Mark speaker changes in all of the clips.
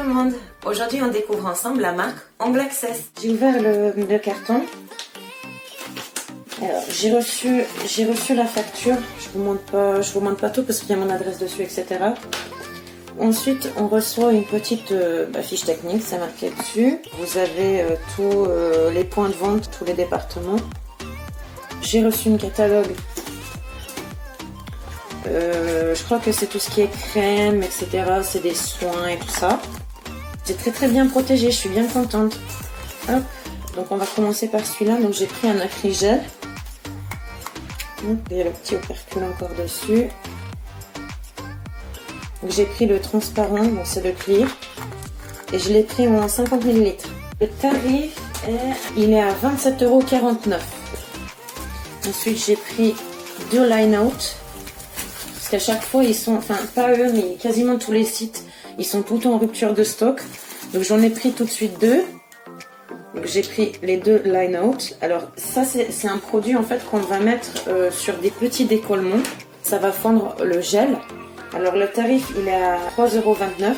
Speaker 1: tout le monde. Aujourd'hui on découvre ensemble la marque Ongle Access. J'ai ouvert le carton. Alors j'ai reçu la facture. Je vous montre pas tout parce qu'il y a mon adresse dessus, etc. Ensuite on reçoit une petite fiche technique, c'est marqué dessus. Vous avez tous les points de vente, tous les départements. J'ai reçu un catalogue. Je crois que c'est tout ce qui est crème, etc. C'est des soins et tout ça. C'est très bien protégé, je suis bien contente. Hop. Donc on va commencer par celui-là. Donc j'ai pris un acrygel. Il y a le petit opercule encore dessus. J'ai pris le transparent, donc c'est le clear. Et je l'ai pris en 50 ml. Le tarif il est à 27,49 €. Ensuite j'ai pris 2 line out. Parce qu'à chaque fois ils sont, enfin pas eux mais quasiment tous les sites, ils sont tout le temps en rupture de stock. Donc j'en ai pris tout de suite 2. Donc j'ai pris les 2 line out. Alors ça c'est un produit en fait qu'on va mettre sur des petits décollements. Ça va fondre le gel. Alors le tarif il est à 3,29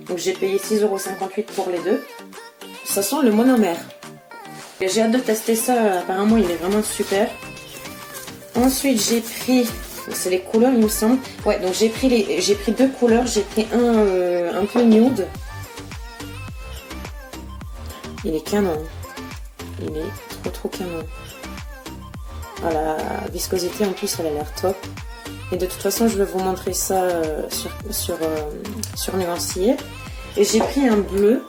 Speaker 1: €. Donc j'ai payé 6,58 € pour les deux. Ça sent le monomère. Et j'ai hâte de tester ça, apparemment il est vraiment super. Ensuite j'ai pris, c'est les couleurs il me semble. Ouais, donc j'ai pris 2 couleurs. J'ai pris un peu nude. Il est canon. Il est trop canon. Ah, la viscosité en plus elle a l'air top. Et de toute façon je vais vous montrer ça sur nuancier. Et j'ai pris un bleu.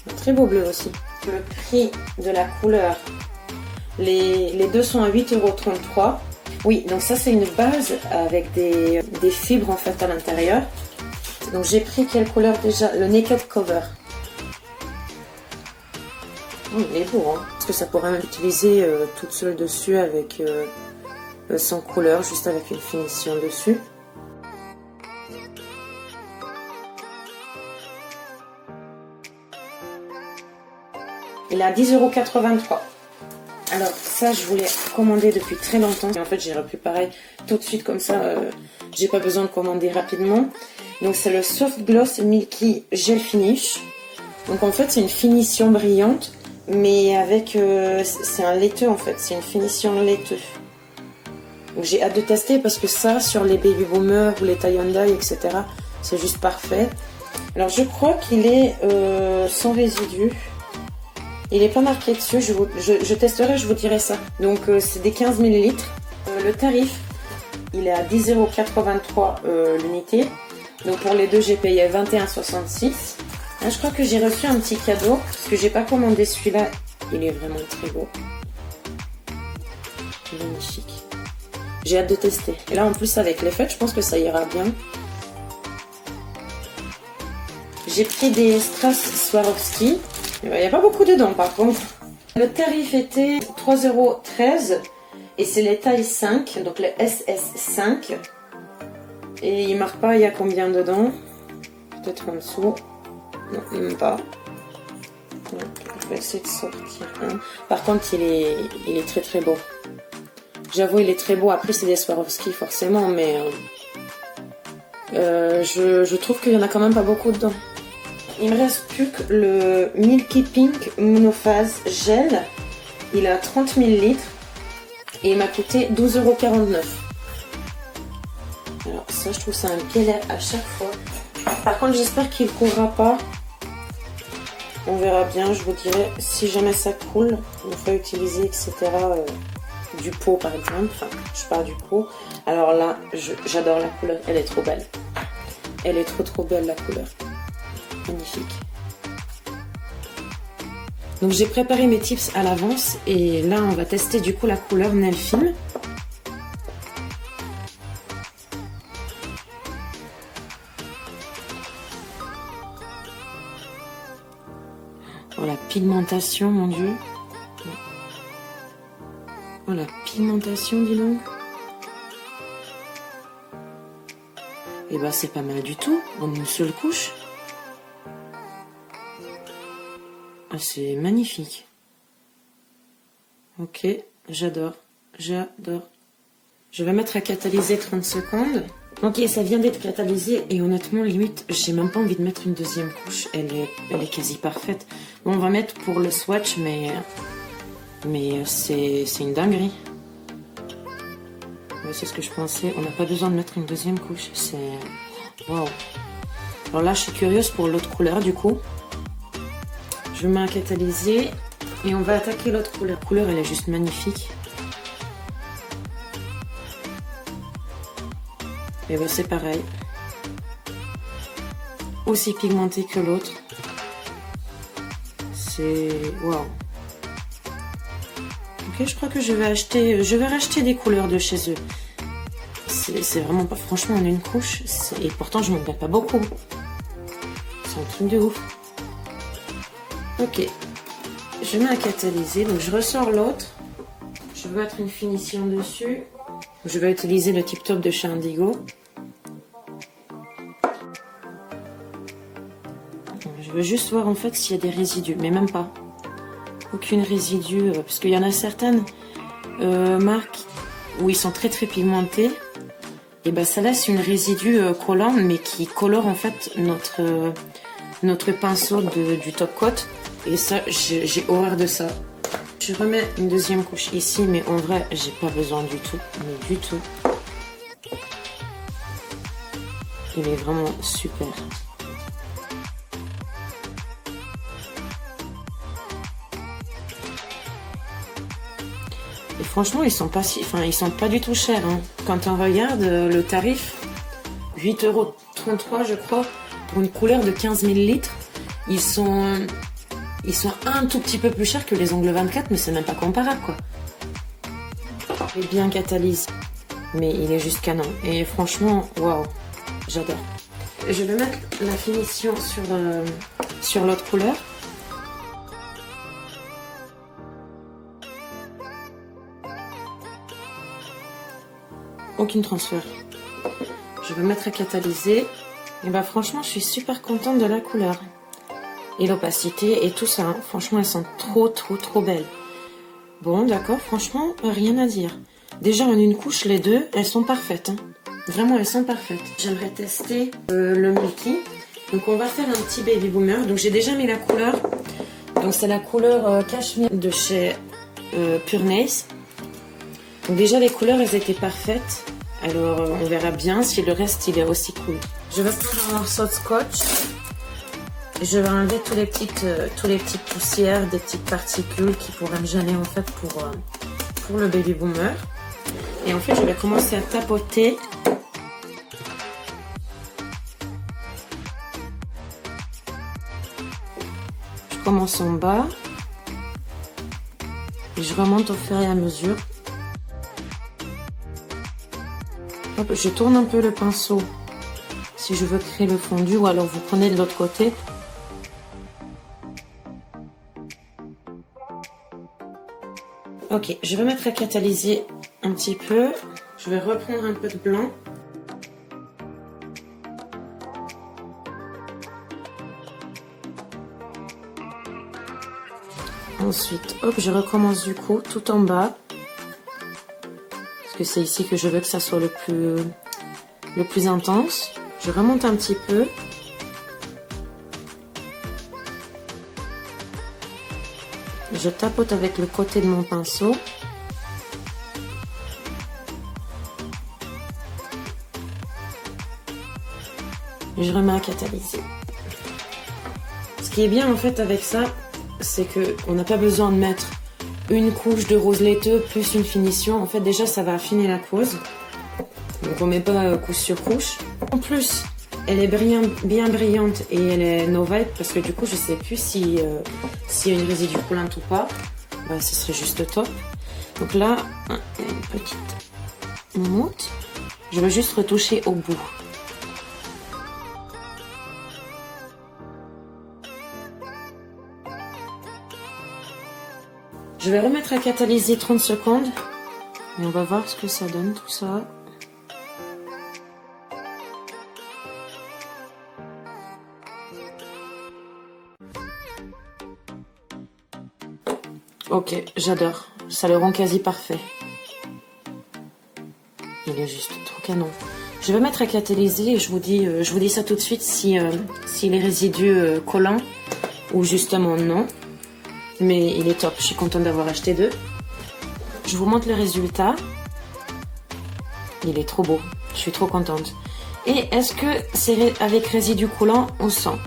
Speaker 1: Un très beau bleu aussi. Le prix de la couleur, les deux sont à 8,33 €. Oui, donc ça c'est une base avec des fibres en fait à l'intérieur. Donc j'ai pris quelle couleur déjà? Le Naked Cover. Oh, il est beau, hein. Parce que ça pourrait même utiliser toute seule dessus avec sans couleur, juste avec une finition dessus. Il est à 10,83 €. Alors ça je voulais commander depuis très longtemps. Et en fait j'ai repris pareil tout de suite comme ça. J'ai pas besoin de commander rapidement. Donc c'est le Soft Gloss Milky Gel Finish. Donc en fait c'est une finition brillante. Mais avec... c'est un laiteux en fait. C'est une finition laiteux. Donc j'ai hâte de tester parce que ça sur les baby boomers ou les tie and dye, etc. c'est juste parfait. Alors je crois qu'il est sans résidus. Il n'est pas marqué dessus, je testerai, je vous dirai ça. Donc c'est des 15 ml. Le tarif, il est à 10,83 € l'unité. Donc pour les deux, j'ai payé 21,66 €. Là, je crois que j'ai reçu un petit cadeau, parce que j'ai pas commandé celui-là. Il est vraiment très beau. Magnifique. J'ai hâte de tester. Et là en plus avec les fêtes, je pense que ça ira bien. J'ai pris des Strass Swarovski. Il n'y a pas beaucoup dedans par contre. Le tarif était 3,13 € et c'est les tailles 5, donc les SS5. Et il ne marque pas il y a combien dedans. Peut-être en dessous. Non, même pas. Donc, je vais essayer de sortir un. Par contre, il est très beau. J'avoue, il est très beau. Après, c'est des Swarovski forcément, mais je trouve qu'il y en a quand même pas beaucoup dedans. Il me reste plus que le Milky Pink Monophase Gel. Il a 30 ml et il m'a coûté 12,49 €. Alors ça, je trouve ça un galère à chaque fois. Par contre, j'espère qu'il ne coulera pas. On verra bien, je vous dirai si jamais ça coule. Il faut utiliser, etc. Du pot par exemple. Enfin, je parle du pot. Alors là, j'adore la couleur. Elle est trop belle. Elle est trop belle la couleur. Magnifique. Donc j'ai préparé mes tips à l'avance et là on va tester du coup la couleur Nail Film. Oh la pigmentation, mon dieu. Oh la pigmentation, dis donc. Et bah c'est pas mal du tout en une seule couche. Ah, c'est magnifique. Ok, j'adore. Je vais mettre à catalyser 30 secondes. Ok, ça vient d'être catalysé et honnêtement, limite, j'ai même pas envie de mettre une deuxième couche. Elle est quasi parfaite. Bon, on va mettre pour le swatch, mais c'est une dinguerie. Ouais, c'est ce que je pensais. On n'a pas besoin de mettre une deuxième couche. C'est... Waouh. Alors là, je suis curieuse pour l'autre couleur, du coup. Je mets un catalysé et on va attaquer l'autre couleur. La couleur, elle est juste magnifique. Et ben c'est pareil. Aussi pigmenté que l'autre. C'est... Waouh. Ok, je crois que je vais racheter des couleurs de chez eux. C'est vraiment pas... Franchement, en une couche. Et pourtant, je m'en bats pas beaucoup. C'est un truc de ouf. Ok. Je mets un catalysé. Donc, je ressors l'autre. Je vais mettre une finition dessus. Je vais utiliser le Tip Top de chez Indigo. Je veux juste voir en fait s'il y a des résidus, mais même pas. Aucune résidus, parce qu'il y en a certaines marques où ils sont très très pigmentés. Et ben ça laisse une résidus collant, mais qui colore en fait notre pinceau du top coat. Et ça, j'ai horreur de ça. Je remets une deuxième couche ici, mais en vrai, j'ai pas besoin du tout, mais du tout. Il est vraiment super. Et franchement, ils sont pas du tout chers. Hein. Quand on regarde le tarif, 8,33 € je crois, pour une couleur de 15 ml, ils sont un tout petit peu plus chers que les ongles 24, mais c'est même pas comparable quoi. Il est bien catalysé, mais il est juste canon. Et franchement, waouh, j'adore. Je vais mettre la finition sur l'autre couleur. Aucune transfert. Je vais mettre à catalyser. Et bah franchement, je suis super contente de la couleur. Et l'opacité et tout ça. Hein. Franchement, elles sont trop belles. Bon, d'accord, franchement, rien à dire. Déjà, en une couche, les deux, elles sont parfaites. Hein. Vraiment, elles sont parfaites. J'aimerais tester le Milky. Donc, on va faire un petit Baby Boomer. Donc, j'ai déjà mis la couleur. Donc, c'est la couleur Cashmere de chez Pure Nails. Donc déjà les couleurs elles étaient parfaites, alors on verra bien si le reste il est aussi cool. Je vais prendre un morceau de scotch, je vais enlever tous les petites poussières, des petites particules qui pourraient me gêner en fait pour le Baby Boomer. Et en fait je vais commencer à tapoter. Je commence en bas et je remonte au fur et à mesure. Hop, je tourne un peu le pinceau si je veux créer le fondu, ou alors vous prenez de l'autre côté. Ok, je vais mettre à catalyser un petit peu. Je vais reprendre un peu de blanc. Ensuite, hop, je recommence du coup tout en bas. Parce que c'est ici que je veux que ça soit le plus intense. Je remonte un petit peu. Je tapote avec le côté de mon pinceau. Et je remets à catalyser. Ce qui est bien en fait avec ça, c'est qu'on n'a pas besoin de mettre une couche de rose laiteux plus une finition. En fait déjà ça va affiner la pose. Donc on met pas couche sur couche. En plus elle est bien brillante et elle est no vibe parce que du coup je sais plus s'il y a une résidus collante ou pas. Bah, ce serait juste top. Donc là une petite moumoute. Je vais juste retoucher au bout. Je vais remettre à catalyser 30 secondes et on va voir ce que ça donne tout ça. Ok, j'adore. Ça le rend quasi parfait. Il est juste trop canon. Je vais mettre à catalyser et je vous dis ça tout de suite si les résidus collants ou justement non. Mais il est top, je suis contente d'avoir acheté 2. Je vous montre le résultat. Il est trop beau, je suis trop contente. Et est-ce que c'est avec résidus coulants ou sans?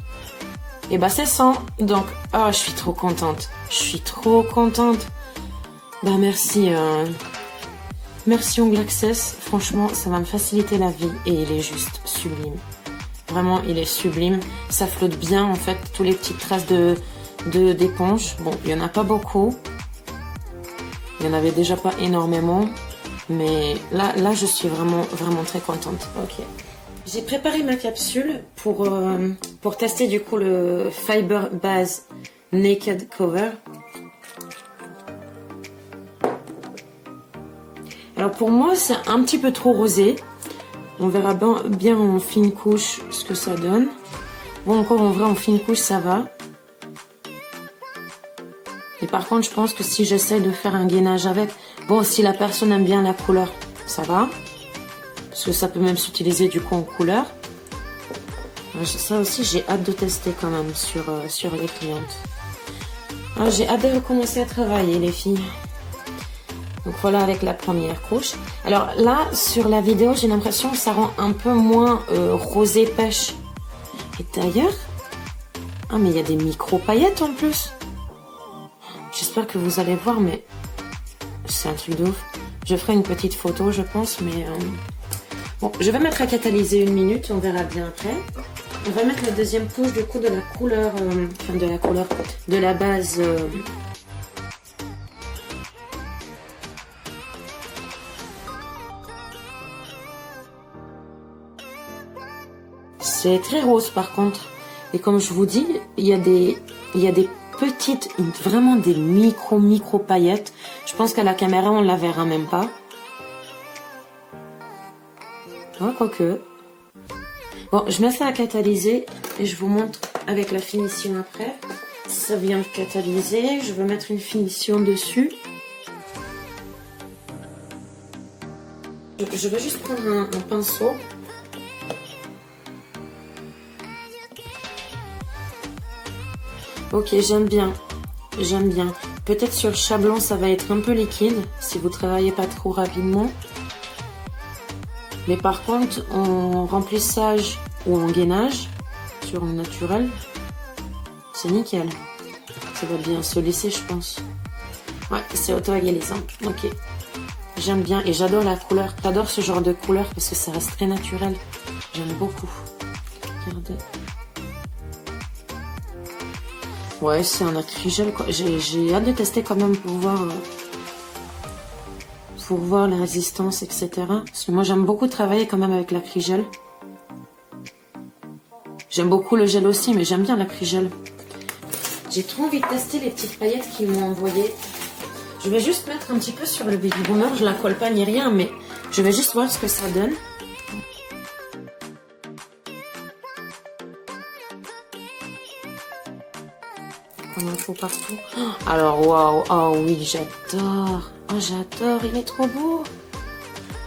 Speaker 1: Et bah c'est sans, donc oh, je suis trop contente. Je suis trop contente. Bah merci. Merci Ongle Access, franchement ça va me faciliter la vie et il est juste sublime. Vraiment il est sublime, ça flotte bien en fait, tous les petites traces d'éponge. Bon, il n'y en a pas beaucoup, il n'y en avait déjà pas énormément, mais là je suis vraiment très contente. Ok, j'ai préparé ma capsule pour tester du coup le Fiber Base Naked Cover. Alors pour moi c'est un petit peu trop rosé. On verra bien en fine couche ce que ça donne. Bon, encore en vrai en fine couche ça va. Et par contre je pense que si j'essaye de faire un gainage avec, bon si la personne aime bien la couleur ça va. Parce que ça peut même s'utiliser du coup en couleur. Ça aussi j'ai hâte de tester quand même sur les clientes. Alors, j'ai hâte de recommencer à travailler les filles. Donc voilà avec la première couche. Alors là sur la vidéo j'ai l'impression que ça rend un peu moins rosé pêche. Et d'ailleurs, ah mais il y a des micro paillettes en plus. J'espère que vous allez voir mais c'est un truc de ouf. Je ferai une petite photo je pense mais bon je vais mettre à catalyser 1 minute, on verra bien après. On va mettre la deuxième couche du coup de la couleur, de la base. C'est très rose par contre. Et comme je vous dis, il y a des petites, vraiment des micro paillettes. Je pense qu'à la caméra, on ne la verra même pas. Ouais, quoique. Bon, je mets ça à catalyser et je vous montre avec la finition après. Ça vient de catalyser. Je vais mettre une finition dessus. Je vais juste prendre un pinceau. Ok, j'aime bien. J'aime bien. Peut-être sur le chat blanc, ça va être un peu liquide si vous travaillez pas trop rapidement. Mais par contre, en remplissage ou en gainage, sur le naturel, c'est nickel. Ça va bien se lisser, je pense. Ouais, c'est auto-égalisant. Ok. J'aime bien et j'adore la couleur. J'adore ce genre de couleur parce que ça reste très naturel. J'aime beaucoup. Regardez. Ouais, c'est un acrygel quoi. J'ai hâte de tester quand même pour voir la résistance, etc. Parce que moi j'aime beaucoup travailler quand même avec l'acrygel. J'aime beaucoup le gel aussi, mais j'aime bien l'acrygel. J'ai trop envie de tester les petites paillettes qu'ils m'ont envoyées. Je vais juste mettre un petit peu sur le Baby Boomer. Je la colle pas ni rien, mais je vais juste voir ce que ça donne. Comme il faut partout. Alors, waouh, oh oui, j'adore. Oh, j'adore, il est trop beau.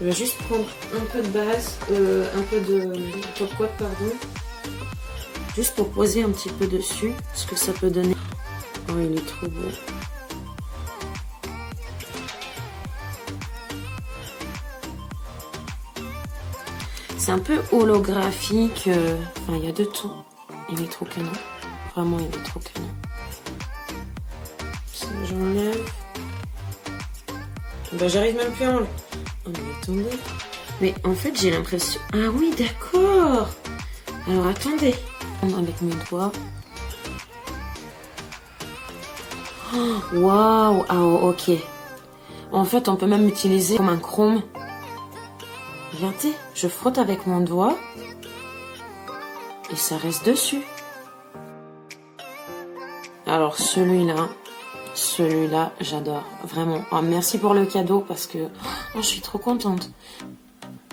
Speaker 1: Je vais juste prendre un peu de base, un peu de top coat, pardon. Juste pour poser un petit peu dessus, ce que ça peut donner. Oh, il est trop beau. C'est un peu holographique. Enfin, il y a de tout. Il est trop canon. Vraiment, il est trop canon. J'enlève. Ben, j'arrive même plus à enlever. Oh, mais attendez. Mais en fait, j'ai l'impression... Ah oui, d'accord. Alors, attendez. Avec mes doigts. Waouh. Ah, ok. En fait, on peut même utiliser comme un chrome. Regardez, je frotte avec mon doigt. Et ça reste dessus. Alors, celui-là, j'adore. Vraiment. Oh, merci pour le cadeau parce que je suis trop contente.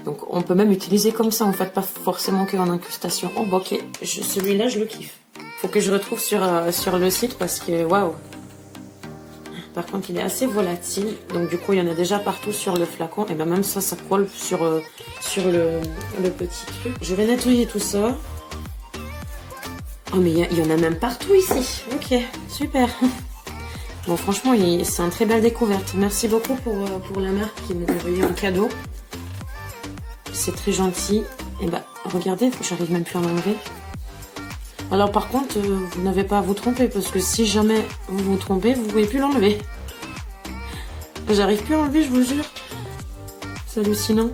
Speaker 1: Donc, on peut même utiliser comme ça, en fait, pas forcément qu'en incrustation. Oh, bah, ok. Celui-là, je le kiffe. Faut que je retrouve sur le site parce que, waouh. Par contre, il est assez volatile. Donc du coup, il y en a déjà partout sur le flacon. Et bien même ça colle sur le petit truc. Je vais nettoyer tout ça. Oh mais il y en a même partout ici. Ok, super. Bon franchement, c'est une très belle découverte. Merci beaucoup pour la marque qui m'a envoyé un cadeau. C'est très gentil. Et bah regardez, j'arrive même plus à l'enlever. Alors par contre, vous n'avez pas à vous tromper parce que si jamais vous vous trompez, vous pouvez plus l'enlever. J'arrive plus à l'enlever, je vous jure. C'est hallucinant.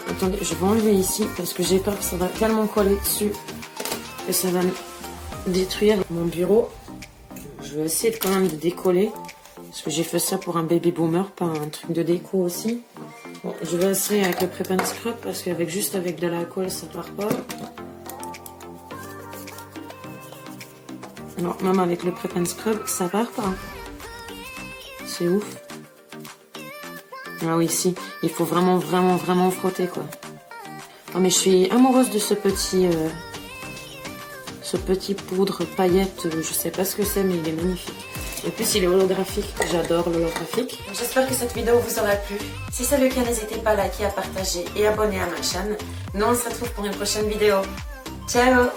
Speaker 1: Attendez, je vais enlever ici parce que j'ai peur que ça va tellement coller dessus et ça va me détruire mon bureau. Je vais essayer quand même de décoller parce que j'ai fait ça pour un baby boomer, pas un truc de déco aussi. Bon, je vais essayer avec le Prep and Scrub parce qu'avec juste avec de l'alcool ça part pas. Alors même avec le Prep and Scrub ça part pas. C'est ouf. Ah oui, si, il faut vraiment frotter, quoi. Oh, mais je suis amoureuse de ce petit poudre paillette, je sais pas ce que c'est, mais il est magnifique. En plus, il est holographique, j'adore l'holographique. J'espère que cette vidéo vous aura plu. Si c'est le cas, n'hésitez pas à liker, à partager et abonner à ma chaîne. Nous, on se retrouve pour une prochaine vidéo. Ciao!